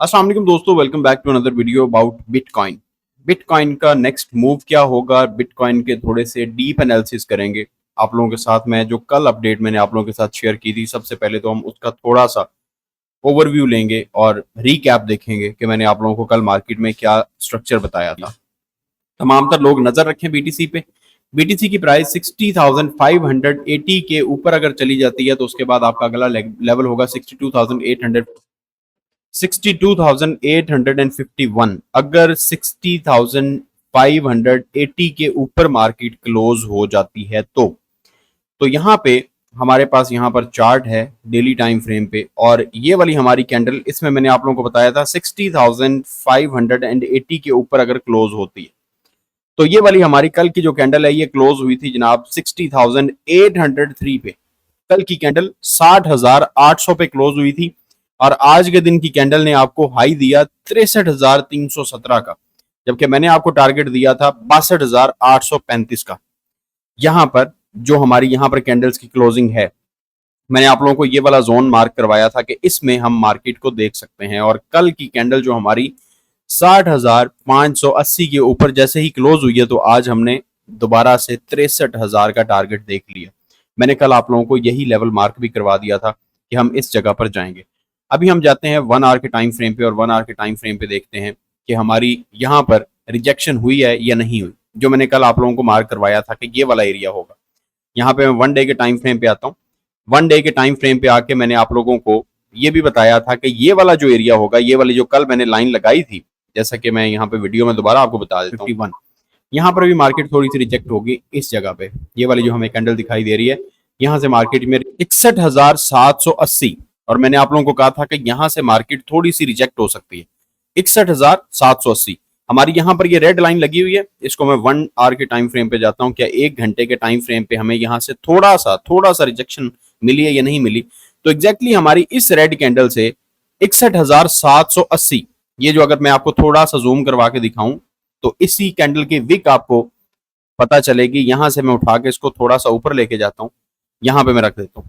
अस्सलाम वालेकुम दोस्तों, welcome back to another video about bitcoin. Bitcoin का नेक्स्ट मूव क्या होगा, बिटकॉइन के थोड़े से डीप एनालिसिस करेंगे आप लोगों के साथ। मैं जो कल अपडेट मैंने आप लोगों के साथ शेयर की थी, सबसे पहले तो हम उसका थोड़ा सा ओवरव्यू लेंगे और रीकैप देखेंगे कि मैंने आप लोगों को कल मार्केट में क्या स्ट्रक्चर बताया था। तमाम तर लोग नजर रखें बीटीसी पे। बीटीसी की प्राइस 60,580 के ऊपर अगर चली जाती है तो उसके बाद आपका अगला लेवल होगा 62,851। अगर 60,580 के ऊपर मार्केट क्लोज हो जाती है तो यहाँ पे हमारे पास यहाँ पर चार्ट है डेली टाइम फ्रेम पे, और ये वाली हमारी कैंडल, इसमें मैंने आप लोगों को बताया था 60,580 के ऊपर अगर क्लोज होती है तो ये वाली हमारी कल की जो कैंडल है ये क्लोज हुई थी जनाब 60,803 पे। कल की कैंडल 60,800 पे क्लोज हुई थी और आज के दिन की कैंडल ने आपको हाई दिया 63,317 का, जबकि मैंने आपको टारगेट दिया था 62,835 का। यहां पर जो हमारी यहां पर कैंडल्स की क्लोजिंग है, मैंने आप लोगों को ये वाला जोन मार्क करवाया था कि इसमें हम मार्केट को देख सकते हैं, और कल की कैंडल जो हमारी 60,580 के ऊपर जैसे ही क्लोज हुई है तो आज हमने दोबारा से 63,000 का टारगेट देख लिया। मैंने कल आप लोगों को यही लेवल मार्क भी करवा दिया था कि हम इस जगह पर जाएंगे। अभी हम जाते हैं 1 आवर के टाइम फ्रेम पे और 1 आवर के टाइम फ्रेम पे देखते हैं कि हमारी यहाँ पर रिजेक्शन हुई है या नहीं हुई, जो मैंने कल आप लोगों को मार्क करवाया था कि ये वाला एरिया होगा। यहाँ पे मैं 1 डे के टाइम फ्रेम पे आता हूँ। 1 डे के टाइम फ्रेम पे आके मैंने आप लोगों को ये भी बताया था कि ये वाला जो एरिया होगा, ये वाली जो कल मैंने लाइन लगाई थी, जैसा कि मैं यहाँ पे वीडियो में दोबारा आपको बता देता हूँ 51, यहाँ पर भी मार्केट थोड़ी सी रिजेक्ट होगी इस जगह पे। ये वाली जो हमें कैंडल दिखाई दे रही है, यहाँ से मार्केट में 61,780, और मैंने आप लोगों को कहा था कि यहाँ से मार्केट थोड़ी सी रिजेक्ट हो सकती है। 61,780 हमारी यहाँ पर ये रेड लाइन लगी हुई है। इसको मैं 1 आवर के टाइम फ्रेम पे जाता हूँ, क्या 1 घंटे के टाइम फ्रेम पे हमें यहाँ से थोड़ा सा रिजेक्शन मिली है या नहीं मिली। तो एग्जैक्टली हमारी इस रेड कैंडल से 61,780, ये जो अगर मैं आपको थोड़ा सा जूम करवा के दिखाऊं तो इसी कैंडल की विक आपको पता चलेगी। यहां से मैं उठा के इसको थोड़ा सा ऊपर लेके जाता हूं, यहां पे मैं रख देता हूं,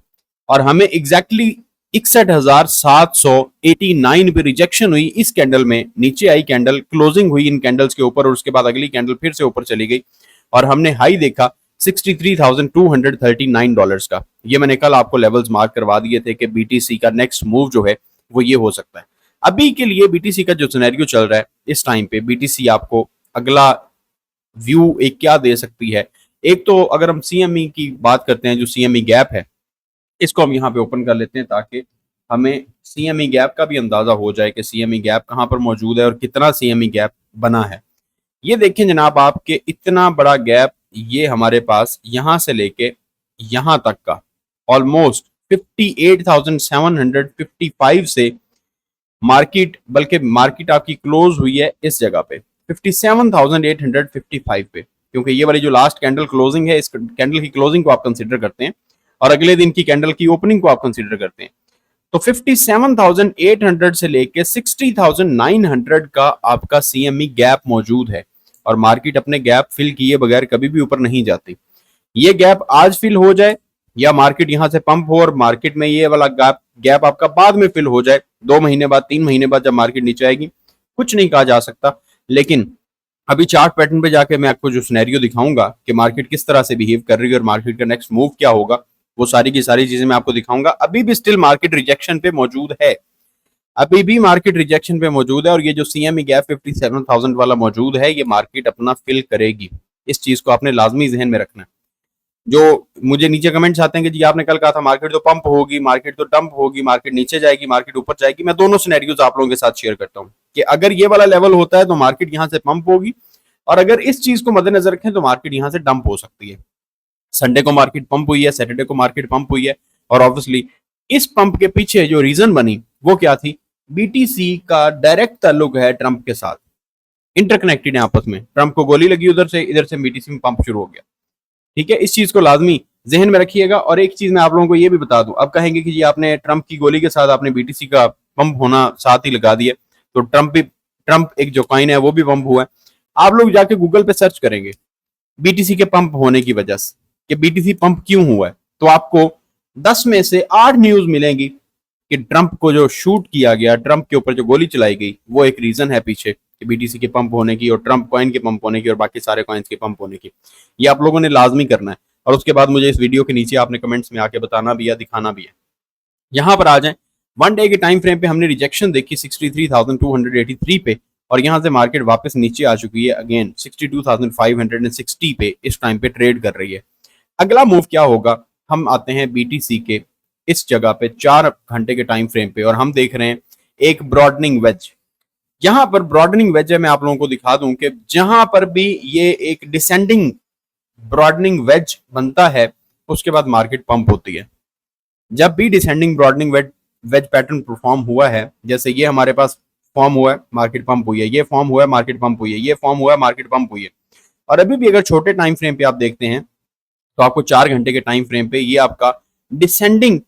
और हमें एग्जैक्टली 61,789 पे रिजेक्शन हुई इस कैंडल में। नीचे आई कैंडल, क्लोजिंग हुई इन कैंडल्स के ऊपर और उसके बाद अगली कैंडल फिर से ऊपर चली गई और हमने हाई देखा $63,239 का। ये मैंने कल आपको लेवल्स मार्क करवा दिए थे कि बीटीसी का नेक्स्ट मूव जो है वो ये हो सकता है। अभी के लिए बीटीसी का जो सिनेरियो चल रहा है इस टाइम पे, बीटीसी आपको अगला व्यू एक क्या दे सकती है। एक तो अगर हम सीएमई की बात करते हैं, जो सीएमई गैप है, इसको हम यहाँ पे ओपन कर लेते हैं ताकि हमें सीएमई गैप का भी अंदाजा हो जाए कि सीएमई गैप कहाँ पर मौजूद है और कितना सीएमई गैप बना है। ये देखें जनाब, आपके इतना बड़ा गैप ये हमारे पास यहां से लेके यहां तक का ऑलमोस्ट 58,755 से मार्केट, बल्कि मार्केट आपकी क्लोज हुई है इस जगह पे 57,855 पे, क्योंकि ये वाली जो लास्ट कैंडल क्लोजिंग है, इस कैंडल की क्लोजिंग को आप कंसिडर करते हैं और अगले दिन की कैंडल की ओपनिंग को आप कंसिडर करते हैं। तो 57,800 से लेके 60,900 का आपका सीएमई गैप मौजूद है और मार्केट अपने गैप फिल किए बगैर कभी भी ऊपर नहीं जाती। ये गैप आज फिल हो जाए या मार्केट यहां से पंप हो और मार्केट में ये वाला गैप आपका बाद में फिल हो जाए, 2 महीने बाद, 3 महीने बाद जब मार्केट नीचे आएगी, कुछ नहीं कहा जा सकता। लेकिन अभी चार्ट पैटर्न पे जाके मैं आपको जो सिनेरियो दिखाऊंगा कि मार्केट किस तरह से बिहेव कर रही है और मार्केट का नेक्स्ट मूव क्या होगा, वो सारी की सारी चीजें मैं आपको दिखाऊंगा। अभी भी स्टिल मार्केट रिजेक्शन पे मौजूद है, अभी भी मार्केट रिजेक्शन पे मौजूद है, और ये जो सीएमई गैप 57,000 वाला मौजूद है, ये मार्केट अपना फिल करेगी। इस चीज को आपने लाजमी जहन में रखना है। जो मुझे नीचे कमेंट्स आते हैं कि जी आपने कल कहा था मार्केट तो पंप होगी, मार्केट तो डंप होगी, मार्केट नीचे जाएगी, मार्केट ऊपर जाएगी, मैं दोनों सिनेरियोज आप लोगों के साथ शेयर करता हूं कि अगर ये वाला लेवल होता है तो मार्केट यहां से पंप होगी, और अगर इस चीज को मद्देनजर रखें तो मार्केट यहां से डंप हो सकती है। संडे को मार्केट पंप हुई है, सैटरडे को मार्केट पंप हुई है, और ऑब्वियसली इस पंप के पीछे जो रीजन बनी वो क्या थी, बीटीसी का डायरेक्ट ताल्लुक है ट्रंप के साथ, इंटरकनेक्टेड है आपस में। ट्रंप को गोली लगी उधर से, इधर से बीटीसी में पंप शुरू हो गया। ठीक है, इस चीज को लाजमी जहन में रखिएगा। और एक चीज मैं आप लोगों को ये भी बता दूं, अब कहेंगे कि जी आपने ट्रंप की गोली के साथ आपने बीटीसी का पंप होना साथ ही लगा दिया, तो ट्रंप एक जो कॉइन है वो भी पंप हुआ है। आप लोग जाके गूगल पे सर्च करेंगे बीटीसी के पंप होने की वजह से कि बीटीसी पंप क्यों हुआ है, तो आपको 10 में से 8 न्यूज मिलेंगी कि ट्रंप को जो शूट किया गया, ट्रंप के ऊपर जो गोली चलाई गई, वो एक रीजन है पीछे बीटीसी के पंप होने की और ट्रंप कॉइन के पंप होने की और बाकी सारे कॉइन्स के पंप होने की। ये आप लोगों ने लाजमी करना है और उसके बाद मुझे इस वीडियो के नीचे आपने कमेंट्स में आके बताना भी है, दिखाना भी है। यहां पर आ जाए, वन डे के टाइम फ्रेम पे हमने रिजेक्शन देखी 63,283 पे और यहां से मार्केट वापस नीचे आ चुकी है अगेन 62,560 पे इस टाइम पे ट्रेड कर रही है। अगला मूव क्या होगा, हम आते हैं बीटीसी के इस जगह पे 4 घंटे के टाइम फ्रेम पे और हम देख रहे हैं एक ब्रॉडनिंग वेज। यहां पर ब्रॉडनिंग वेज है, मैं आप लोगों को दिखा दूं कि जहां पर भी ये एक डिसेंडिंग ब्रॉडनिंग वेज बनता है उसके बाद मार्केट पंप होती है। जब भी descending broadening wedge pattern perform हुआ है, जैसे ये हमारे पास फॉर्म हुआ है, मार्केट पंप हुई है, ये फॉर्म हुआ है, मार्केट पंप हुई है, ये फॉर्म हुआ है, मार्केट पंप हुई है। और अभी भी अगर छोटे टाइम फ्रेम पे आप देखते हैं तो आपको 4 घंटे के टाइम फ्रेम पे ये आपका डिसेंडिंग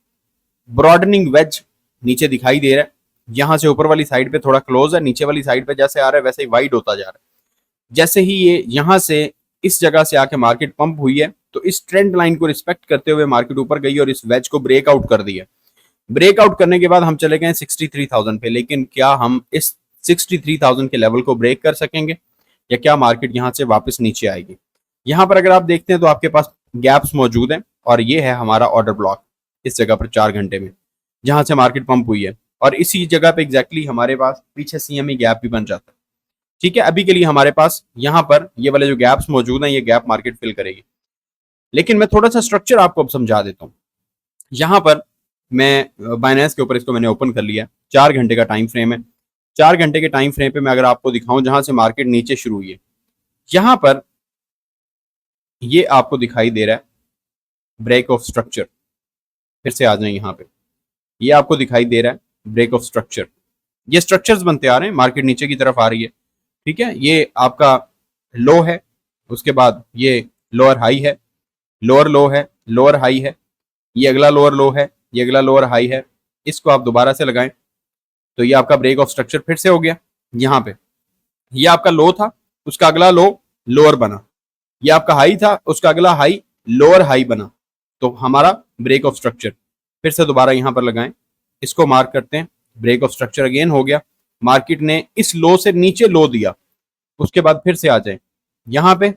ब्रॉडनिंग वेज नीचे दिखाई दे रहा है। यहां से ऊपर वाली साइड पे थोड़ा क्लोज है, नीचे वाली साइड पे जैसे आ रहा है वैसे ही वाइड होता जा रहा है। जैसे ही ये यहां से इस जगह से आके मार्केट पंप हुई है तो इस ट्रेंड लाइन को रिस्पेक्ट करते हुए मार्केट ऊपर गई और इस वेज को ब्रेकआउट कर दिया। ब्रेकआउट करने के बाद हम चले गए 63,000 पे, लेकिन क्या हम इस 63,000 के लेवल को ब्रेक कर सकेंगे या क्या मार्केट यहां से वापस नीचे आएगी? यहां पर अगर आप देखते हैं तो आपके पास गैप्स मौजूद हैं और ये है हमारा ऑर्डर ब्लॉक इस जगह पर 4 घंटे में जहां से मार्केट पंप हुई है और इसी जगह पे एग्जैक्टली हमारे पास पीछे सीएमई गैप भी बन जाता है। ठीक है, अभी के लिए हमारे पास यहाँ पर ये वाले जो गैप्स मौजूद हैं ये गैप मार्केट फिल करेगी। लेकिन मैं थोड़ा सा स्ट्रक्चर आपको अब समझा देता हूँ। यहाँ पर मैं बाइनेंस के ऊपर इसको मैंने ओपन कर लिया, 4 घंटे का टाइम फ्रेम है। 4 घंटे के टाइम फ्रेम पे मैं अगर आपको दिखाऊं जहां से मार्केट नीचे शुरू हुई है, यहां पर ये आपको दिखाई दे रहा है ब्रेक ऑफ स्ट्रक्चर। फिर से आ जाए यहाँ पे, ये आपको दिखाई दे रहा है ब्रेक ऑफ स्ट्रक्चर। ये स्ट्रक्चर्स बनते आ रहे हैं, मार्केट नीचे की तरफ आ रही है। ठीक है, ये आपका लो है, उसके बाद ये लोअर हाई है, लोअर लो है, लोअर हाई है, ये अगला लोअर लो है, ये अगला लोअर हाई है। इसको आप दोबारा से लगाएं तो ये आपका ब्रेक ऑफ स्ट्रक्चर फिर से हो गया। यहाँ पे ये आपका लो था, उसका अगला लो लोअर बना, ये आपका हाई था, उसका अगला हाई लोअर हाई बना, तो हमारा ब्रेक ऑफ स्ट्रक्चर। फिर से दोबारा यहां पर लगाएं, इसको मार्क करते हैं, ब्रेक ऑफ स्ट्रक्चर अगेन हो गया। मार्केट ने इस लो से नीचे लो दिया, उसके बाद फिर से आ जाए यहां पे,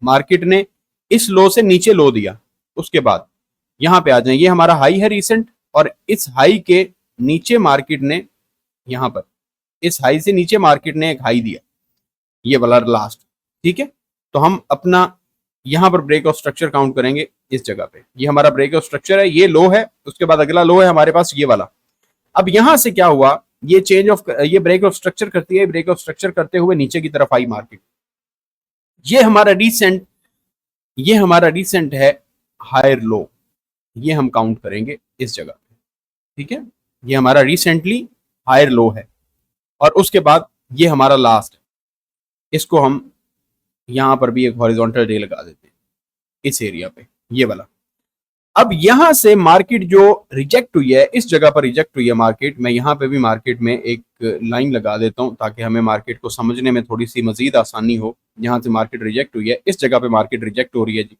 मार्केट ने इस लो से नीचे लो दिया, उसके बाद यहां पे आ जाए, ये हमारा हाई है रिसेंट और इस हाई के नीचे मार्केट ने यहां पर इस हाई से नीचे मार्केट ने एक हाई दिया, ये वाला लास्ट। ठीक है, तो हम अपना यहां पर ब्रेक ऑफ स्ट्रक्चर काउंट करेंगे इस जगह पे, ये हमारा ब्रेक ऑफ स्ट्रक्चर है, ये लो है, उसके बाद अगला लो है हमारे पास ये वाला। अब यहां से क्या हुआ, ये चेंज ऑफ ये ब्रेक ऑफ स्ट्रक्चर करती है, ब्रेक ऑफ स्ट्रक्चर करते हुए नीचे की तरफ आई मार्केट। ये हमारा रिसेंट है हायर लो, ये हम काउंट करेंगे इस जगह पे। ठीक है, ये हमारा रिसेंटली हायर लो है और उसके बाद ये हमारा लास्ट है, इसको हम यहां पर भी एक हॉरिजॉन्टल डे लगा देते हैं इस एरिया पे, ये वाला। अब यहां से मार्केट जो रिजेक्ट हुई है, इस जगह पर रिजेक्ट हुई है मार्केट, मैं यहां पे भी मार्केट में एक लाइन लगा देता हूं ताकि हमें मार्केट को समझने में थोड़ी सी मजीद आसानी हो। यहां से मार्केट रिजेक्ट हुई है, इस जगह पे मार्केट रिजेक्ट हो रही है जी,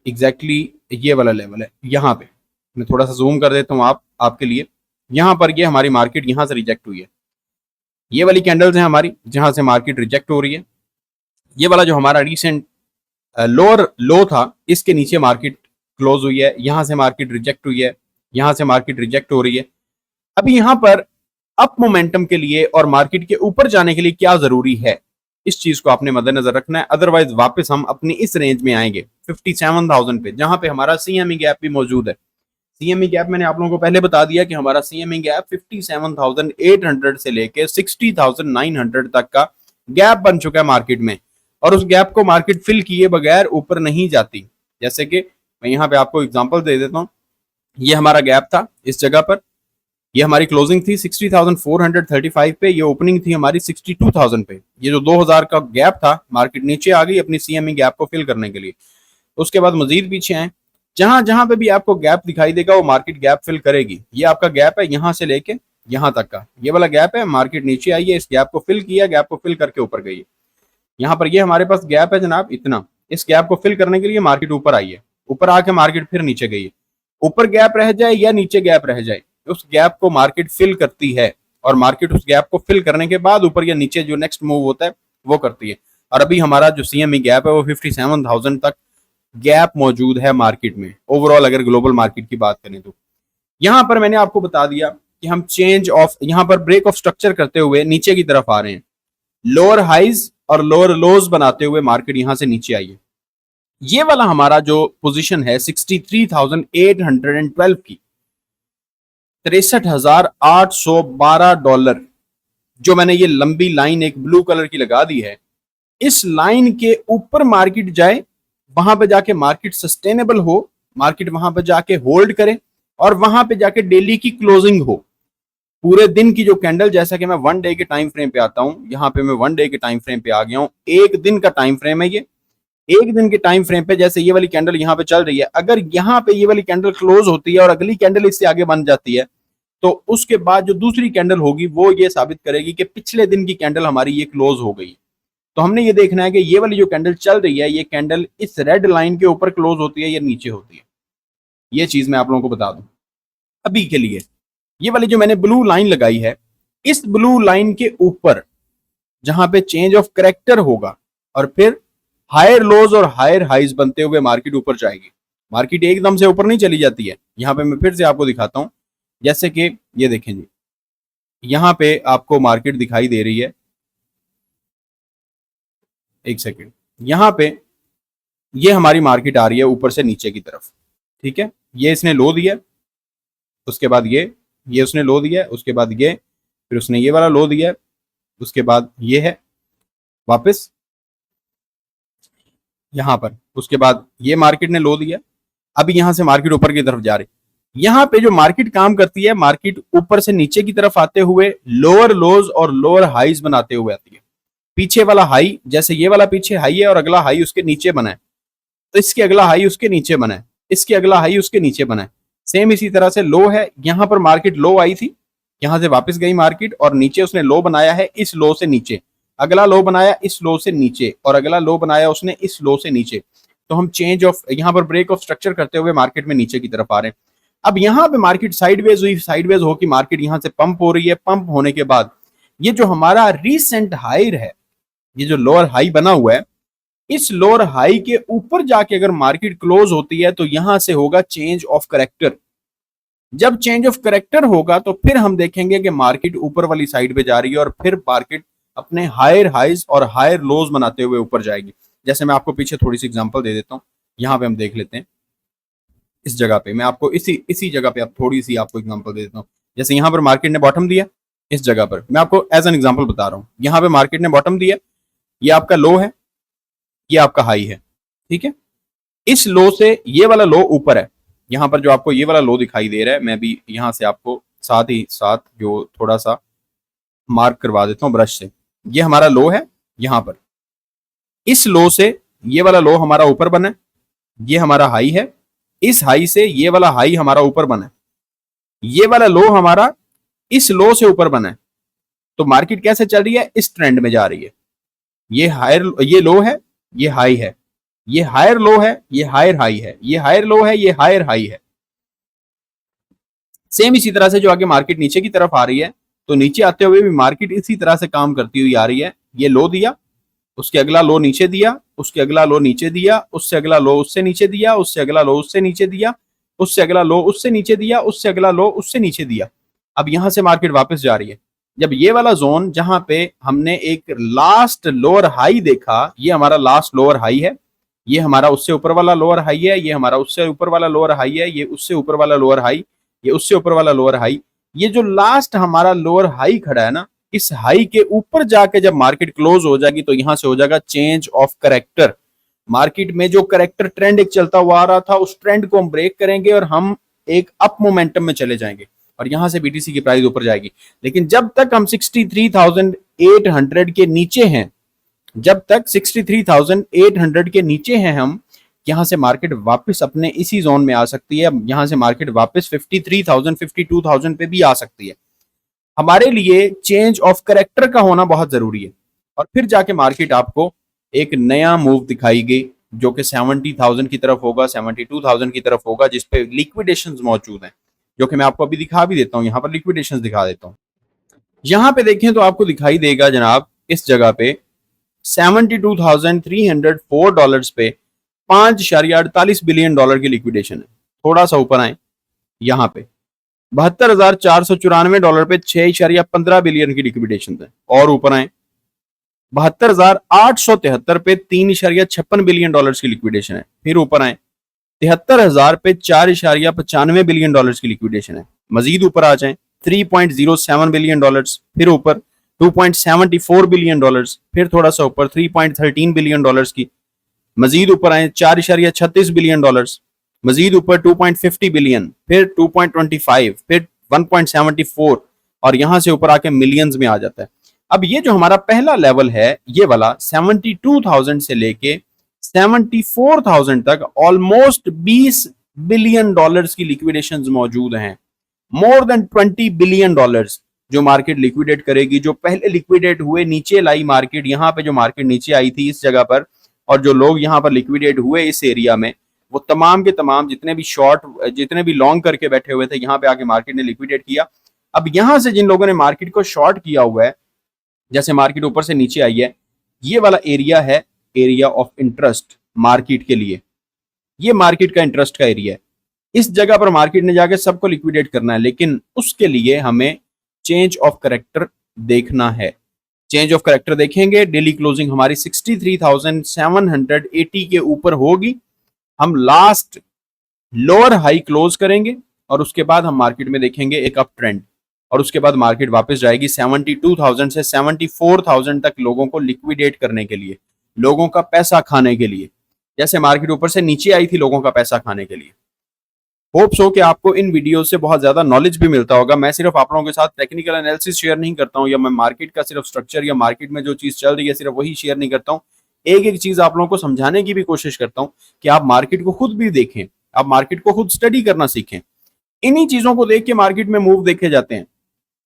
एग्जैक्टली ये वाला लेवल है। यहाँ पे मैं थोड़ा सा जूम कर देता हूँ आपके लिए। यहाँ पर ये हमारी मार्केट यहाँ से रिजेक्ट हुई है, ये वाली कैंडल्स हैं हमारी जहां से मार्केट रिजेक्ट हो रही है। ये वाला जो हमारा रिसेंट लोअर लो था, इसके नीचे मार्केट क्लोज हुई है, यहां से मार्केट रिजेक्ट हुई है, यहां से मार्केट रिजेक्ट हो रही है। अभी यहां पर अप मोमेंटम के लिए और मार्केट के ऊपर जाने के लिए क्या जरूरी है, इस चीज को आपने मद्देनजर रखना है, अदरवाइज वापस हम अपनी इस रेंज में आएंगे 57,000 पे, जहां पे हमारा सीएमई गैप भी मौजूद है। सीएमई गैप मैंने आप लोगों को पहले बता दिया कि हमारा सीएमई गैप 57,800 से लेके 60,900 तक का गैप बन चुका है मार्केट में और उस गैप को मार्केट फिल किए बगैर ऊपर नहीं जाती। जैसे कि मैं यहाँ पे आपको एग्जांपल दे देता हूँ, ये हमारा गैप था इस जगह पर, ये हमारी क्लोजिंग थी 60,435 पे, ये ओपनिंग थी हमारी 62,000 पे। ये जो 2,000 का गैप था, मार्केट नीचे आ गई अपनी सीएमई गैप को फिल करने के लिए। उसके बाद मजीद पीछे आए, जहां जहां पे भी आपको गैप दिखाई देगा वो मार्केट गैप फिल करेगी। ये आपका गैप है यहां से लेके यहां तक का, ये वाला गैप है, मार्केट नीचे आई है, इस गैप को फिल किया, गैप को फिल करके ऊपर गई है। यहाँ पर ये हमारे पास गैप है जनाब इतना, इस गैप को फिल करने के लिए मार्केट ऊपर आई है, ऊपर आके मार्केट फिर नीचे गई है। ऊपर गैप रह जाए या नीचे गैप रह जाए, उस गैप को मार्केट फिल करती है और मार्केट उस गैप को फिल करने के बाद ऊपर या नीचे जो नेक्स्ट मूव होता है वो करती है। और अभी हमारा जो सीएमई गैप है वो 57,000 तक गैप मौजूद है मार्केट में। ओवरऑल अगर ग्लोबल मार्केट की बात करें तो यहां पर मैंने आपको बता दिया कि हम चेंज ऑफ, यहां पर ब्रेक ऑफ स्ट्रक्चर करते हुए नीचे की तरफ आ रहे हैं। लोअर हाइज और लोअर लोज बनाते हुए मार्केट यहां से नीचे आई है। ये वाला हमारा जो पोजीशन है 63,812 की, $63,812, जो मैंने ये लंबी लाइन एक ब्लू कलर की लगा दी है, इस लाइन के ऊपर मार्केट जाए, वहां पे जाके मार्केट सस्टेनेबल हो, मार्केट वहां पे जाके होल्ड करे और वहां पे जाके डेली की क्लोजिंग हो। पूरे दिन की जो कैंडल, जैसा कि मैं 1 डे के टाइम फ्रेम पे आता हूं, यहां पे मैं 1 डे के टाइम फ्रेम पे आ गया हूं। एक दिन का टाइम फ्रेम है ये। एक दिन के टाइम फ्रेम पे जैसे ये वाली कैंडल यहां पे चल रही है, अगर यहां पे ये वाली कैंडल क्लोज होती है और अगली कैंडल इससे आगे बन जाती है, तो उसके बाद जो दूसरी कैंडल होगी वो ये साबित करेगी कि पिछले दिन की कैंडल हमारी ये क्लोज हो गई। तो हमने ये देखना है कि ये वाली जो कैंडल चल रही है, ये कैंडल इस रेड लाइन के ऊपर क्लोज होती है या नीचे होती है। ये चीज मैं आप लोगों को बता दूं अभी के लिए। ये वाली जो मैंने ब्लू लाइन लगाई है, इस ब्लू लाइन के ऊपर जहां पे चेंज ऑफ करेक्टर होगा और फिर हायर लोज और हायर हाइज बनते हुए मार्केट ऊपर जाएगी। मार्केट एकदम से ऊपर नहीं चली जाती है। यहां पे मैं फिर से आपको दिखाता हूं, जैसे कि ये देखें जी, यहां पे आपको मार्केट दिखाई दे रही है। एक सेकेंड, यहां पे ये हमारी मार्केट आ रही है ऊपर से नीचे की तरफ, ठीक है। ये इसने लो दिया, उसके बाद ये उसने लो दिया, उसके बाद ये, फिर उसने ये वाला लो दिया, उसके बाद ये है वापस यहां पर, उसके बाद ये मार्केट ने लो दिया। अब यहां से मार्केट ऊपर की तरफ जा रही। यहां पे जो मार्केट काम करती है, मार्केट ऊपर से नीचे की तरफ आते हुए लोअर लोज और लोअर हाइज बनाते हुए आती है। पीछे वाला हाई, जैसे ये वाला पीछे हाई है और अगला हाई उसके नीचे बना है, तो इसके अगला हाई उसके नीचे बना है, इसके अगला हाई उसके नीचे बना है। सेम इसी तरह से लो है, यहां पर मार्केट लो आई थी, यहां से वापस गई मार्केट और नीचे उसने लो बनाया है इस लो से नीचे, अगला लो बनाया इस लो से नीचे और अगला लो बनाया उसने इस लो से नीचे। तो हम चेंज ऑफ, यहां पर ब्रेक ऑफ स्ट्रक्चर करते हुए मार्केट में नीचे की तरफ आ रहे हैं। अब यहां पे मार्केट साइडवेज हुई, साइडवेज होकर मार्केट यहां से पंप हो रही है। पंप होने के बाद ये जो हमारा रीसेंट हाई है, ये जो लोअर हाई बना हुआ है, इस लोअर हाई के ऊपर जाके अगर मार्केट क्लोज होती है तो यहां से होगा चेंज ऑफ करेक्टर। जब चेंज ऑफ करेक्टर होगा तो फिर हम देखेंगे कि मार्केट ऊपर वाली साइड पे जा रही है और फिर मार्केट अपने हायर हाइज और हायर लोज बनाते हुए ऊपर जाएगी। जैसे मैं आपको पीछे थोड़ी सी एग्जांपल दे देता हूं, यहां पे हम देख लेते हैं। इस जगह पे मैं आपको इसी जगह पे आप थोड़ी सी आपको एग्जांपल दे देता हूं। जैसे यहां पर मार्केट ने बॉटम दिया, इस जगह पर मैं आपको एज एन एग्जांपल बता रहा हूं। यहां पे मार्केट ने बॉटम दिया, ये आपका लो है, ये आपका हाई है, ठीक है। इस लो से ये वाला लो ऊपर है, यहां पर जो आपको ये वाला लो दिखाई दे रहा है, मैं भी यहां से आपको साथ ही साथ जो थोड़ा सा मार्क करवा देता हूं ब्रश से। ये हमारा लो है यहां पर, इस लो से ये वाला लो हमारा ऊपर बना है, ये हमारा हाई है, इस हाई से ये वाला हाई हमारा ऊपर बना है, ये वाला लो हमारा इस लो से ऊपर बना है। तो मार्केट कैसे चल रही है, इस ट्रेंड में जा रही है। ये हायर, ये लो है, ये हाई है, ये हायर लो है, ये हायर हाई है, ये हायर लो है, ये हायर हाई है। सेम इसी तरह से जो आगे मार्केट नीचे की तरफ आ रही है, तो नीचे आते हुए भी मार्केट इसी तरह से काम करती हुई आ रही है। ये लो दिया, उसके अगला लो नीचे दिया, उसके अगला लो नीचे दिया, उससे अगला लो उससे नीचे दिया, उससे अगला लो उससे नीचे दिया, उससे अगला लो उससे नीचे दिया, उससे अगला लो उससे नीचे दिया। अब यहां से मार्केट वापस जा रही है। जब ये वाला जोन जहां पे हमने एक लास्ट लोअर हाई देखा, ये हमारा लास्ट लोअर हाई है, ये हमारा उससे ऊपर वाला लोअर हाई है, ये हमारा उससे ऊपर वाला लोअर हाई है, ये उससे ऊपर वाला लोअर हाई, ये उससे ऊपर वाला लोअर हाई। ये जो लास्ट हमारा लोअर हाई खड़ा है ना, इस हाई के ऊपर जाके जब मार्केट क्लोज हो जाएगी तो यहां से हो जाएगा चेंज ऑफ करेक्टर। मार्केट में जो करेक्टर ट्रेंड एक चलता हुआ आ रहा था, उस ट्रेंड को हम ब्रेक करेंगे और हम एक अप मोमेंटम में चले जाएंगे और यहां से बीटीसी की प्राइस ऊपर जाएगी। लेकिन जब तक हम 63,800 के नीचे हैं, जब तक 63,800 के नीचे हैं हम, यहां से मार्केट वापस अपने इसी जोन में आ सकती है। यहां से मार्केट वापस 53,000 52,000 पे भी आ सकती है। हमारे लिए चेंज ऑफ करेक्टर का होना बहुत जरूरी है और फिर जाके मार्केट आपको एक नया मूव दिखाएगी जो कि 70,000 की तरफ होगा, 72,000 की तरफ होगा, जिसपे लिक्विडेशंस मौजूद हैं, जो कि मैं आपको अभी दिखा भी देता हूँ। यहाँ पर लिक्विडेशंस दिखा देता हूँ। यहाँ पे देखें तो आपको दिखाई देगा जनाब, इस जगह पे $72,304 पे $5.48 बिलियन की लिक्विडेशन है। थोड़ा सा ऊपर आए, यहाँ पे $72,494 पे $6.15 बिलियन की लिक्विडेशन है। और ऊपर आए 72,873 पे $3.56 बिलियन की लिक्विडेशन है। फिर ऊपर आए 73,000 पे $4.95 बिलियन की लिक्विडेशन है। मजीद ऊपर आ जाए $3.07 बिलियन, फिर ऊपर $2.74 बिलियन, फिर थोड़ा सा ऊपर $3.13 बिलियन की, मजीद ऊपर आए $4.36 बिलियन, मजीद ऊपर 2.50 बिलियन, फिर 2.25, फिर 1.74, और यहां से ऊपर आके मिलियंस में आ जाता है। अब ये जो हमारा पहला लेवल है, ये वाला 72,000 से लेके 74,000 तक ऑलमोस्ट $20 बिलियन की लिक्विडेशन मौजूद हैं। मोर देन $20 बिलियन जो मार्केट लिक्विडेट करेगी। जो पहले लिक्विडेट हुए, नीचे लाई मार्केट, यहाँ पे जो मार्केट नीचे आई थी इस जगह पर, और जो लोग यहाँ पर लिक्विडेट हुए इस एरिया में, वो तमाम के तमाम जितने भी शॉर्ट, जितने भी लॉन्ग करके बैठे हुए थे, यहाँ पे आके मार्केट ने लिक्विडेट किया। अब यहां से जिन लोगों ने मार्केट को शॉर्ट किया हुआ है, जैसे मार्केट ऊपर से नीचे आई है, ये वाला एरिया है एरिया ऑफ इंटरेस्ट मार्केट के लिए। ये मार्केट का इंटरेस्ट का एरिया है। इस जगह पर मार्केट ने जाके सबको लिक्विडेट करना है, लेकिन उसके लिए हमें चेंज ऑफ करेक्टर देखना है। चेंज ऑफ करेक्टर देखेंगे, डेली क्लोजिंग हमारी 63,780 के ऊपर होगी, हम लास्ट लोअर हाई क्लोज करेंगे, और उसके बाद हम मार्केट में देखेंगे एक अप ट्रेंड, और उसके बाद मार्केट वापस जाएगी 72,000 से 74,000 तक लोगों को लिक्विडेट करने के लिए, लोगों का पैसा खाने के लिए। जैसे मार्केट ऊपर से नीचे आई थी लोगों का पैसा खाने के लिए। होप्स हो कि आपको इन वीडियो से बहुत ज्यादा नॉलेज भी मिलता होगा। मैं सिर्फ आप लोगों के साथ टेक्निकल एनालिसिस शेयर नहीं करता हूं, या मैं मार्केट का सिर्फ स्ट्रक्चर या मार्केट में जो चीज चल रही है सिर्फ वही शेयर नहीं करता हूं। एक एक चीज आप लोगों को समझाने की भी कोशिश करता हूं कि आप मार्केट को खुद भी देखें, आप मार्केट को खुद स्टडी करना सीखें। इन्हीं चीजों को देख के मार्केट में मूव देखे जाते हैं।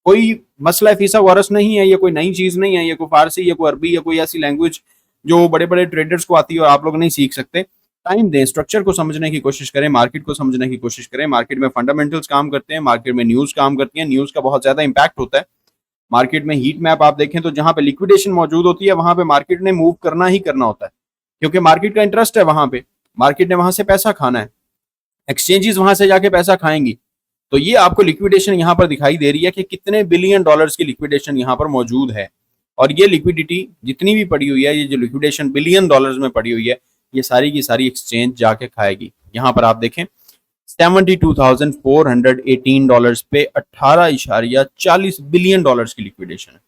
कोई मसला फीसा वारस नहीं है, ये कोई नई चीज नहीं है, ये कोई फारसी या कोई अरबी या कोई ऐसी लैंग्वेज जो बड़े बड़े ट्रेडर्स को आती है और आप लोग नहीं सीख सकते। टाइम दें, स्ट्रक्चर को समझने की कोशिश करें, मार्केट को समझने की कोशिश करें। मार्केट में फंडामेंटल्स काम करते हैं, मार्केट में न्यूज काम करती है, न्यूज का बहुत ज्यादा इंपैक्ट होता है। मार्केट में हीट मैप आप देखें तो जहां पे लिक्विडेशन मौजूद होती है वहां पे मार्केट ने मूव करना ही करना होता है, क्योंकि मार्केट का इंटरेस्ट है वहां पे, मार्केट ने वहां से पैसा खाना है, एक्सचेंजेस वहां से जाके पैसा खाएंगी। तो ये आपको लिक्विडेशन यहाँ पर दिखाई दे रही है कि कितने बिलियन डॉलर्स की लिक्विडेशन यहाँ पर मौजूद है। और ये लिक्विडिटी जितनी भी पड़ी हुई है, ये जो लिक्विडेशन बिलियन डॉलर्स में पड़ी हुई है, ये सारी की सारी एक्सचेंज जाके खाएगी। यहाँ पर आप देखें $72,418 पे $18.40 बिलियन की लिक्विडेशन है।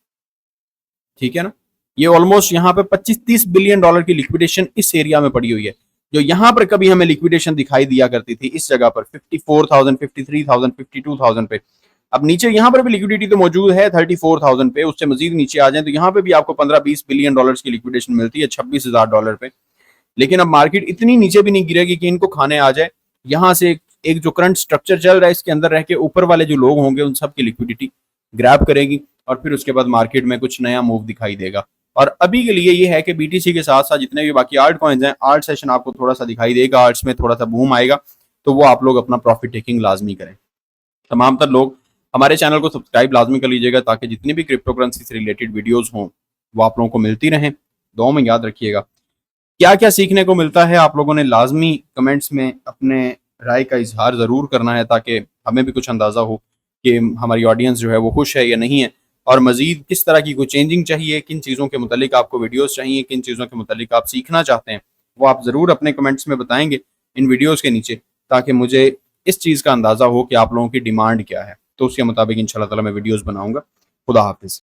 ठीक है ना, ये ऑलमोस्ट यहाँ पे 25-30 बिलियन डॉलर की लिक्विडेशन इस एरिया में पड़ी हुई है। जो यहाँ पर कभी हमें लिक्विडेशन दिखाई दिया करती थी इस जगह पर 54,000, 53,000, 52,000 पे, अब नीचे यहाँ पर भी लिक्विडिटी तो मौजूद है 34,000 पे, उससे मजीद नीचे आ जाए तो यहाँ पे भी आपको 15-20 बिलियन डॉलर्स की लिक्विडेशन मिलती है $26,000 पे। लेकिन अब मार्केट इतनी नीचे भी नहीं गिरेगी कि इनको खाने आ जाए। यहाँ से एक जो करंट स्ट्रक्चर चल रहा है इसके अंदर रह के ऊपर वाले जो लोग होंगे उन सब की लिक्विडिटी ग्रैब करेगी, और फिर उसके बाद मार्केट में कुछ नया मूव दिखाई देगा। और अभी के लिए ये है कि बीटीसी के साथ साथ जितने भी बाकी आर्ट कॉइन्स हैं, आर्ट सेशन आपको थोड़ा सा दिखाई देगा, आर्ट्स में थोड़ा सा बूम आएगा, तो वो आप लोग अपना प्रॉफिट टेकिंग लाजमी करें। तमाम तर लोग हमारे चैनल को सब्सक्राइब लाजमी कर लीजिएगा ताकि जितनी भी क्रिप्टो करेंसी से रिलेटेड वीडियोस हों वो आप लोगों को मिलती रहें। दुआ में याद रखिएगा। क्या क्या सीखने को मिलता है आप लोगों ने लाजमी कमेंट्स में अपने राय का इजहार ज़रूर करना है, ताकि हमें भी कुछ अंदाज़ा हो कि हमारी ऑडियंस जो है वो खुश है या नहीं है, और मज़ीद किस तरह की कोई चेंजिंग चाहिए, किन चीज़ों के मुतालिक आपको वीडियोस चाहिए, किन चीज़ों के मुतालिक आप सीखना चाहते हैं, वो आप ज़रूर अपने कमेंट्स में बताएंगे इन वीडियोज़ के नीचे, ताकि मुझे इस चीज़ का अंदाज़ा हो कि आप लोगों की डिमांड क्या है, तो उसके मुताबिक इंशाल्लाह ताला मैं वीडियोज़ बनाऊँगा। खुदा हाफिज़।